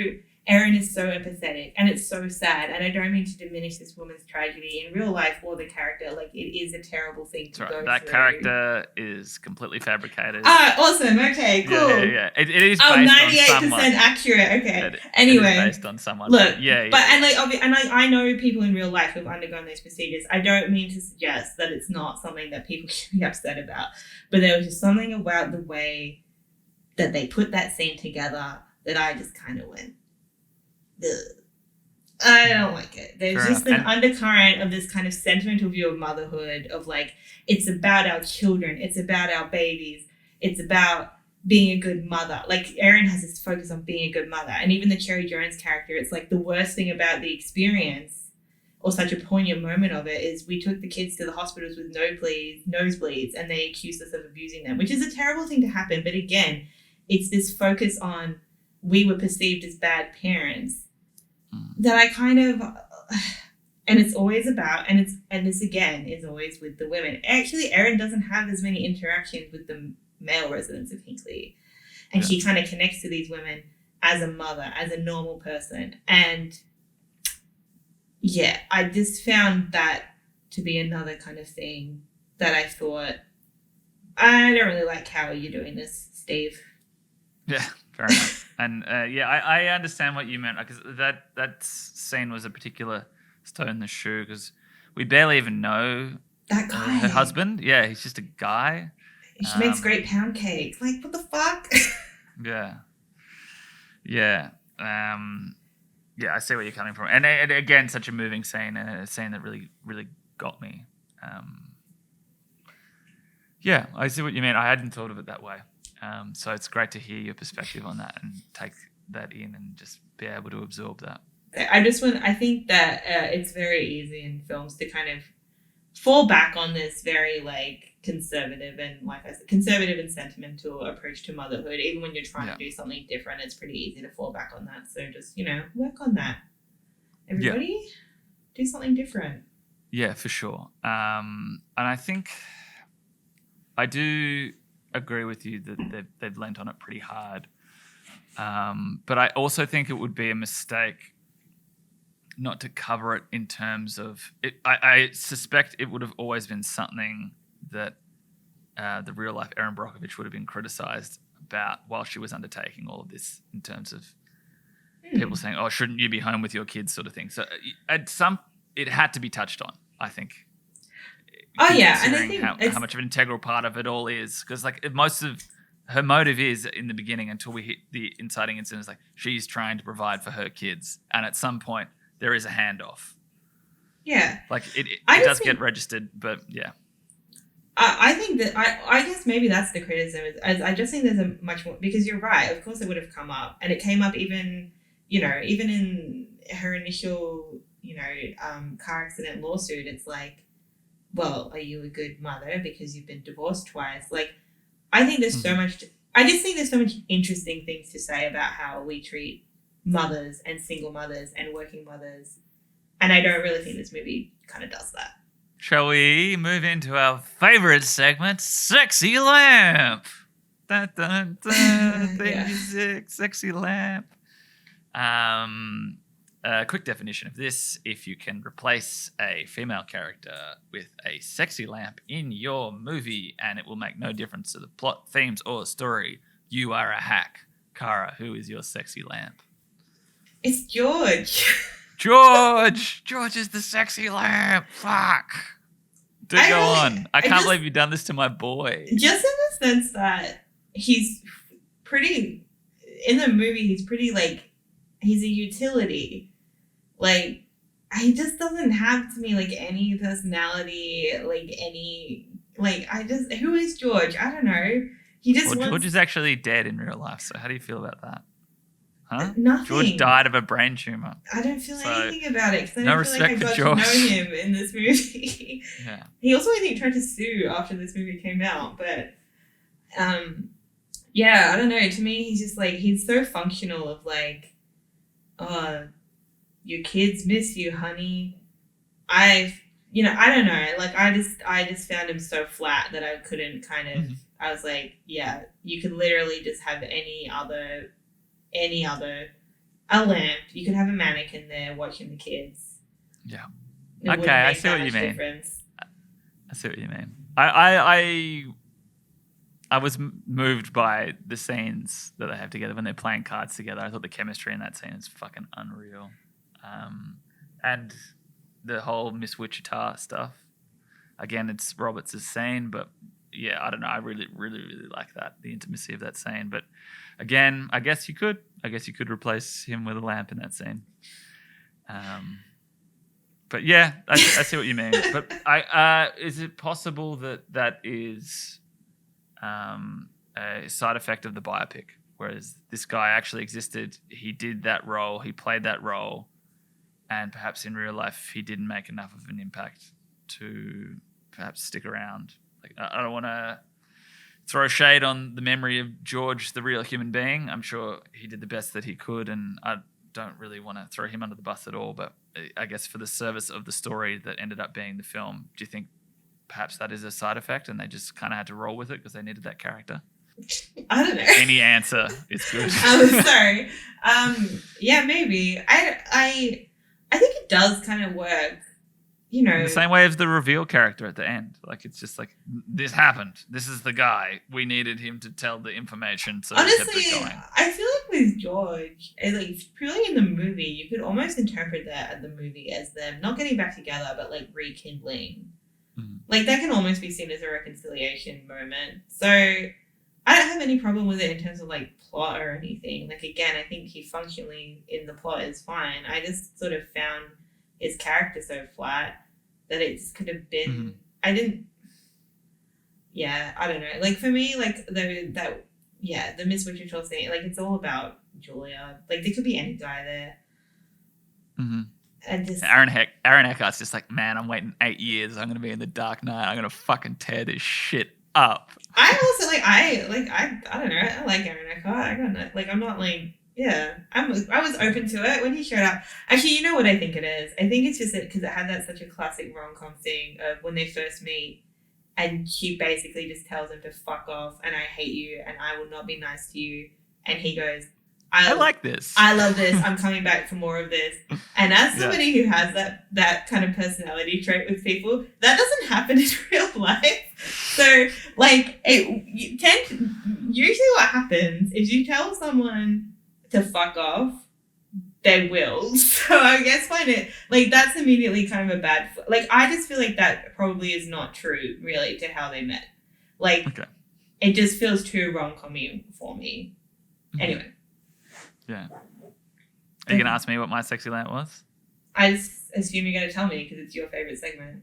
Erin is so empathetic and it's so sad. And I don't mean to diminish this woman's tragedy in real life or the character. Like, it is a terrible thing to go through. That character is completely fabricated. Awesome. Okay, cool. Yeah. It is based on 98% accurate. Okay. Anyway. It is based on someone. Look, yeah. But, I know people in real life who've undergone those procedures. I don't mean to suggest that it's not something that people can be upset about. But there was just something about the way that they put that scene together that I just kind of went, ugh. I don't like it. There's just an undercurrent of this kind of sentimental view of motherhood, of like, it's about our children, it's about our babies, it's about being a good mother. Like, Erin has this focus on being a good mother. And even the Cherry Jones character, it's like the worst thing about the experience, or such a poignant moment of it, is we took the kids to the hospitals with nosebleeds, and they accused us of abusing them, which is a terrible thing to happen. But again, it's this focus on we were perceived as bad parents that I kind of, and it's always about, and this again is always with the women. Actually, Erin doesn't have as many interactions with the male residents of Hinkley, and she kind of connects to these women as a mother, as a normal person. And yeah, I just found that to be another kind of thing that I thought, I don't really like how you're doing this, Steve. Yeah, fair enough. And I understand what you meant, because that scene was a particular stone in the shoe, because we barely even know that guy, her husband. Yeah, he's just a guy. She makes great pound cake. Like, what the fuck? Yeah. I see where you're coming from. And again, such a moving scene, and a scene that really, really got me. I see what you mean. I hadn't thought of it that way. So it's great to hear your perspective on that and take that in and just be able to absorb that. I think that it's very easy in films to kind of fall back on this very, like, conservative and sentimental approach to motherhood. Even when you're trying to do something different, it's pretty easy to fall back on that. So just, work on that. Everybody, do something different. Yeah, for sure. And I think I do agree with you that they've lent on it pretty hard. But I also think it would be a mistake not to cover it in terms of it. I suspect it would have always been something that the real life Erin Brockovich would have been criticised about while she was undertaking all of this, in terms of people saying, "Oh, shouldn't you be home with your kids?" sort of thing. So it had to be touched on, I think. Oh yeah, and I think how much of an integral part of it all is, because like most of her motive is in the beginning, until we hit the inciting incident, is like she's trying to provide for her kids, and at some point there is a handoff. Yeah, like it does get registered, but yeah. I think that I guess maybe that's the criticism. I just think there's a much more, because you're right. Of course, it would have come up, and it came up even in her initial car accident lawsuit. It's like, well, are you a good mother because you've been divorced twice? Like, I think there's so much. I just think there's so much interesting things to say about how we treat mothers and single mothers and working mothers, and I don't really think this movie kind of does that. Shall we move into our favourite segment, Sexy Lamp? Dun, dun, dun. Music, Sexy Lamp. A quick definition of this: if you can replace a female character with a sexy lamp in your movie and it will make no difference to the plot, themes, or story, you are a hack. Cara, who is your sexy lamp? It's George. George is the sexy lamp. Fuck. Go on. I can't believe you've done this to my boy. Just in the sense that he's pretty, in the movie, he's pretty, like, he's a utility. Like, he just doesn't have, to me, like, any personality, like, any, like, who is George? I don't know. George is actually dead in real life, so how do you feel about that? Huh? Nothing. George died of a brain tumor. I don't feel anything about it, because I no don't feel like I got to know him in this movie. Yeah. He also, I think, tried to sue after this movie came out, but, yeah, I don't know. To me, he's just, like, he's so functional of, like, your kids miss you, honey. I don't know. Like, I just found him so flat that I couldn't kind of. I was like, yeah, you could literally just have any other, a lamp. You could have a mannequin there watching the kids. Yeah. It Okay, wouldn't I make see that what you much mean. difference. I see what you mean. I was moved by the scenes that they have together when they're playing cards together. I thought the chemistry in that scene is fucking unreal. And the whole Miss Wichita stuff. Again, it's Roberts' scene, but yeah, I don't know. I really, really, really like that, the intimacy of that scene. But again, I guess you could replace him with a lamp in that scene. But yeah, I see what you mean. But is it possible that is a side effect of the biopic? Whereas this guy actually existed, he did that role, he played that role, and perhaps in real life he didn't make enough of an impact to perhaps stick around. Like, I don't want to throw shade on the memory of George, the real human being. I'm sure he did the best that he could, and I don't really want to throw him under the bus at all. But I guess for the service of the story that ended up being the film, do you think perhaps that is a side effect and they just kind of had to roll with it because they needed that character? I don't know. Any answer is good. Sorry. Yeah, maybe. I think it does kind of work. In the same way as the reveal character at the end. Like, it's just like, this happened. This is the guy. We needed him to tell the information. So honestly, we kept it going. I feel like with George, like, purely in the movie, you could almost interpret that at the movie as them not getting back together, but like rekindling. Mm-hmm. Like, that can almost be seen as a reconciliation moment. So I don't have any problem with it in terms of like plot or anything. Like, again, I think he functionally in the plot is fine. I just sort of found his character so flat that it just could have been. I don't know. Like, for me, like the Miss Wichita thing, like, it's all about Julia. Like, there could be any guy there. Mm-hmm. And just Aaron Eckhart's just like, man, I'm waiting 8 years. I'm gonna be in the Dark Knight. I'm gonna fucking tear this shit up. I also I don't know. I like Aaron Eckhart. I got no, like, I'm not like. Yeah, I was open to it when he showed up. Actually, you know what I think it is? I think it's just because it had that such a classic rom-com thing of when they first meet and she basically just tells him to fuck off and I hate you and I will not be nice to you. And he goes, I like this. I love this. I'm coming back for more of this. And as somebody who has that kind of personality trait with people, that doesn't happen in real life. So, like, usually what happens is you tell someone to fuck off, they will. So I guess that's immediately kind of a bad. Like, I just feel like that probably is not true, really, to how they met. Like, It just feels too rom-com-y for me. Anyway. Yeah. Are you gonna ask me what my sexy lamp was? I just assume you're gonna tell me because it's your favorite segment.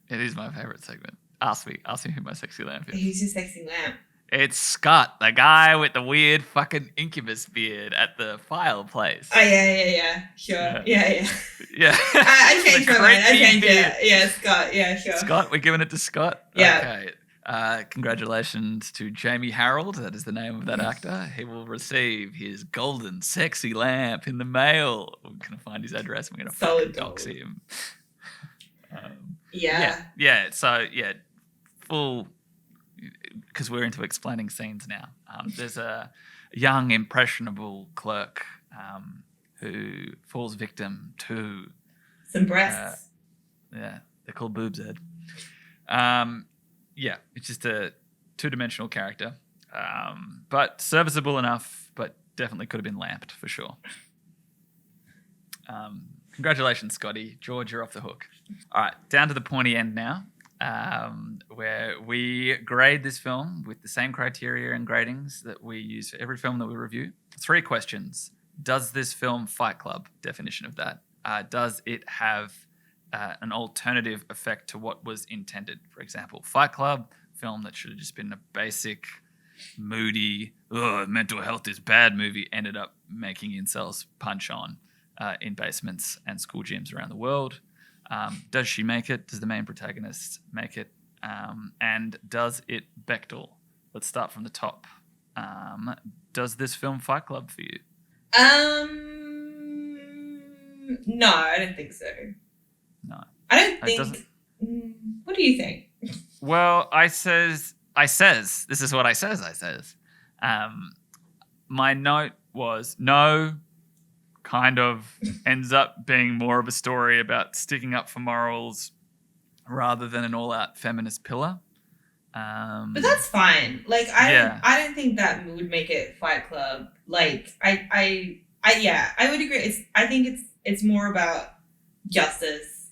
It is my favorite segment. Ask me who my sexy lamp is. Who's your sexy lamp? It's Scott, the guy with the weird fucking incubus beard at the fireplace. Oh, yeah. Sure. Yeah. Yeah. I changed my mind. I changed it. Yeah, Scott. Yeah, sure. Scott, we're giving it to Scott? Yeah. Okay. Congratulations to Jamie Harold. That is the name of that actor. He will receive his golden sexy lamp in the mail. We're going to find his address. We're going to fucking dox him. Yeah. So, full... because we're into explaining scenes now. There's a young, impressionable clerk who falls victim to... some breasts. They're called boobs, Ed. It's just a two-dimensional character, but serviceable enough, but definitely could have been lamped for sure. Congratulations, Scotty. George, you're off the hook. All right, down to the pointy end now. Where we grade this film with the same criteria and gradings that we use for every film that we review. 3 questions. Does this film Fight Club? Definition of that. Does it have an alternative effect to what was intended? For example, Fight Club, film that should have just been a basic, moody, mental health is bad movie, ended up making incels punch on in basements and school gyms around the world. Does she make it? Does the main protagonist make it? And does it Bechdel? Let's start from the top. Does this film Fight Club for you? No, I don't think so. No. I don't think... What do you think? Well, I says, this is what I says. My note was no, kind of ends up being more of a story about sticking up for morals rather than an all-out feminist pillar. But that's fine. Like, I don't think that would make it Fight Club. Like, I would agree. I think it's more about justice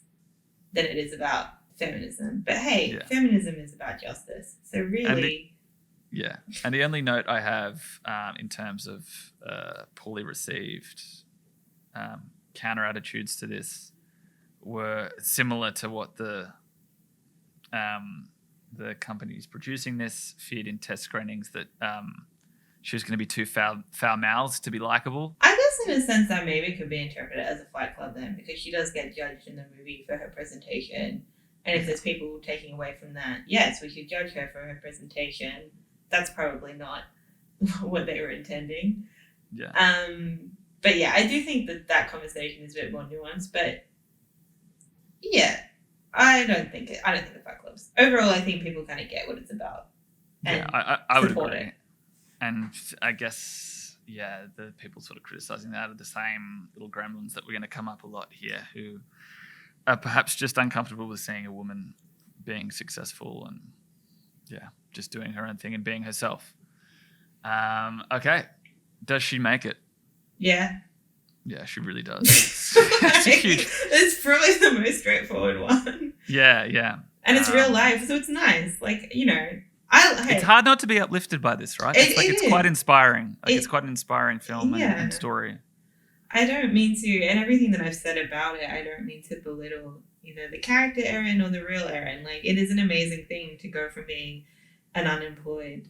than it is about feminism. But hey, feminism is about justice. So really, and the only note I have in terms of poorly received counter attitudes to this were similar to what the companies producing this feared in test screenings, that she was going to be too foul-mouthed to be likable. I guess in a sense that maybe could be interpreted as a Fight Club then, because she does get judged in the movie for her presentation. And if there's people taking away from that, yes, we should judge her for her presentation. That's probably not what they were intending. Yeah. But yeah, I do think that conversation is a bit more nuanced. But yeah, I don't think the Fight Club's. Overall, I think people kind of get what it's about. And I would agree. It. And I guess, the people sort of criticizing that are the same little gremlins that we're going to come up a lot here, who are perhaps just uncomfortable with seeing a woman being successful and, just doing her own thing and being herself. Okay. Does she make it? Yeah. Yeah, she really does. It's probably the most straightforward one. Yeah. And it's real life, so it's nice. Like, it's hard not to be uplifted by this, right? It's quite inspiring. It's quite an inspiring film and story. I don't mean to, and everything that I've said about it, I don't mean to belittle either the character Erin or the real Erin. Like, it is an amazing thing to go from being an unemployed,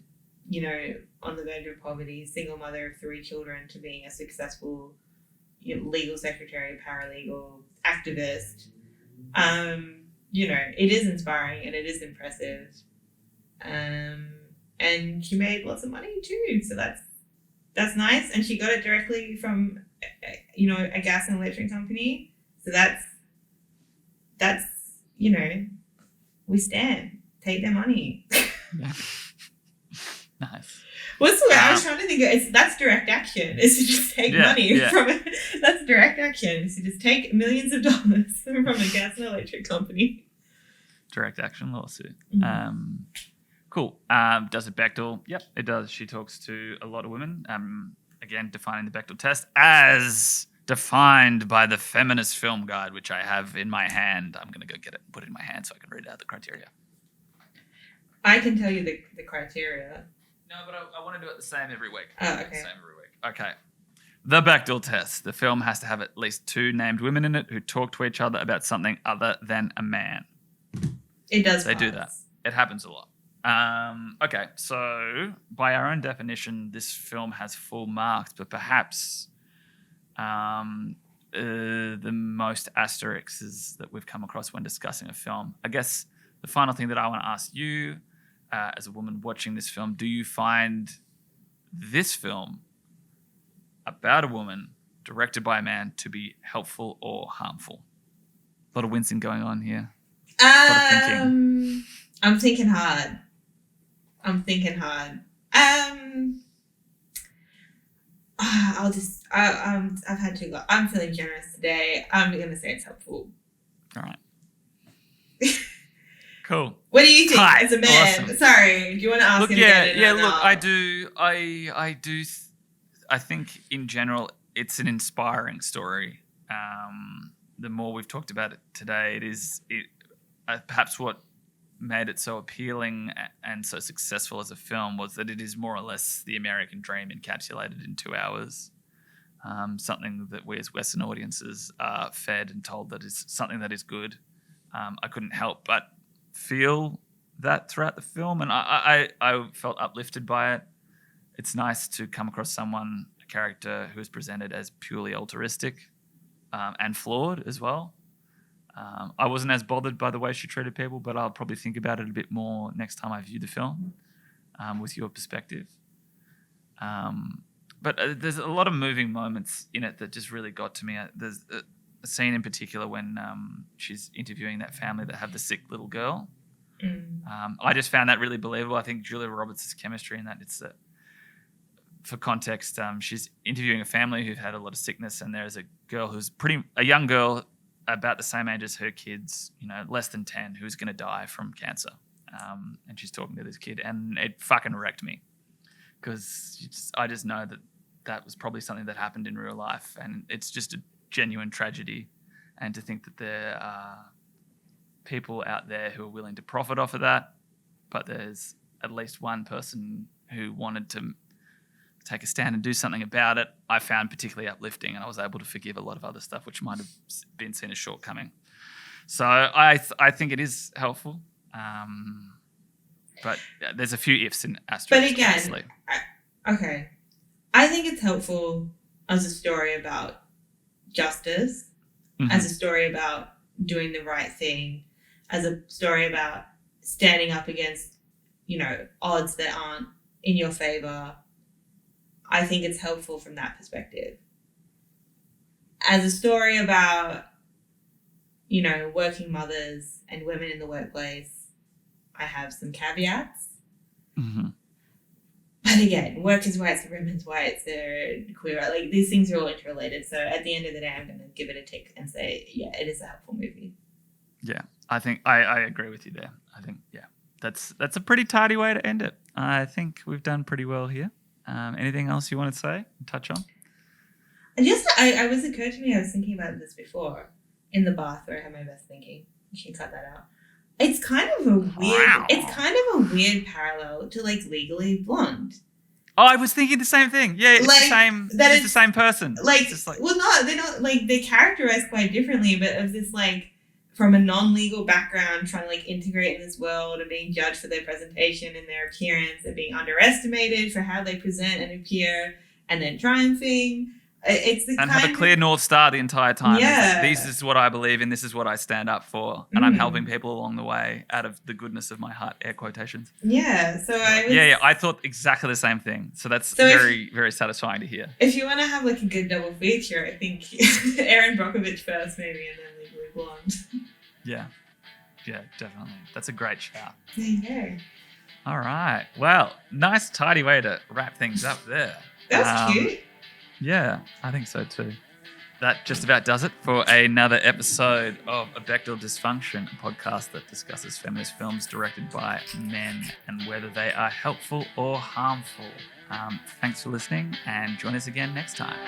on the verge of poverty, single mother of 3 children, to being a successful legal secretary, paralegal, activist. It is inspiring and it is impressive. And she made lots of money too, so that's nice. And she got it directly from a gas and electric company, so that's we stand, take their money. Nice. What's the word I was trying to think of? That's direct action. Is to just take money from it. That's direct action. Is to just take millions of dollars from a gas and electric company. Direct action lawsuit. Cool. Does it Bechdel? Yep, it does. She talks to a lot of women. Again, defining the Bechdel test as defined by the Feminist Film Guide, which I have in my hand. I'm going to go get it and put it in my hand so I can read out the criteria. I can tell you the criteria. No, but I want to do it the same every week. Oh, okay. The same every week. Okay. The Bechdel test. The film has to have at least 2 named women in it who talk to each other about something other than a man. It does. They do that. It happens a lot. Okay, so by our own definition, this film has full marks, but perhaps the most asterisks that we've come across when discussing a film. I guess the final thing that I want to ask you, as a woman watching this film, do you find this film about a woman directed by a man to be helpful or harmful? A lot of wincing going on here. A lot of thinking. I'm thinking hard. I've had to go. I'm feeling generous today. I'm going to say it's helpful. All right. Cool. What do you think as a man? Awesome. Sorry, do you want to ask him again? I do. I do. I think in general, it's an inspiring story. The more we've talked about it today, it is perhaps what made it so appealing and so successful as a film was that it is more or less the American dream encapsulated in 2 hours. Something that we as Western audiences are fed and told that is something that is good. I couldn't help but feel that throughout the film, and I felt uplifted by it. It's nice to come across a character who is presented as purely altruistic and flawed as well. I wasn't as bothered by the way she treated people, but I'll probably think about it a bit more next time I view the film with your perspective. But there's a lot of moving moments in it that just really got to me. scene in particular when she's interviewing that family that have the sick little girl. I just found that really believable. I think Julia Roberts' chemistry in that, for context, she's interviewing a family who've had a lot of sickness, and there's a girl who's a young girl about the same age as her kids, less than 10, who's going to die from cancer. And she's talking to this kid, and it fucking wrecked me because I just know that was probably something that happened in real life, and it's just a genuine tragedy. And to think that there are people out there who are willing to profit off of that, but there's at least one person who wanted to take a stand and do something about it, I found particularly uplifting, and I was able to forgive a lot of other stuff which might have been seen as shortcoming. So I think it is helpful, but there's a few ifs and asterisks. But again, okay, I think it's helpful as a story about justice, as a story about doing the right thing, as a story about standing up against, odds that aren't in your favor. I think it's helpful from that perspective. As a story about, working mothers and women in the workplace, I have some caveats. But again, workers' rights are women's rights, they're queer, these things are all interrelated. So at the end of the day, I'm going to give it a tick and say, yeah, it is a helpful movie. Yeah, I think I agree with you there. I think, that's a pretty tidy way to end it. I think we've done pretty well here. Anything else you want to say, touch on? I was occurred to me, I was thinking about this before in the bath where I had my best thinking. You can cut that out. It's kind of a weird parallel to Legally Blonde. Oh, I was thinking the same thing. Yeah, it's the same person. They're not they're characterized quite differently, but of this from a non-legal background trying to integrate in this world and being judged for their presentation and their appearance and being underestimated for how they present and appear, and then triumphing. Have a clear North Star the entire time. Yeah. This is what I believe in, this is what I stand up for, and I'm helping people along the way out of the goodness of my heart, air quotations. Yeah, so I thought exactly the same thing. So that's very, very satisfying to hear. If you want to have a good double feature, I think Erin Brockovich first maybe, and then Legally Blonde. Yeah, definitely. That's a great shout. There you go. All right. Well, nice, tidy way to wrap things up there. That's cute. Yeah, I think so too. That just about does it for another episode of A Bechdel Dysfunction, a podcast that discusses feminist films directed by men and whether they are helpful or harmful. Thanks for listening, and join us again next time.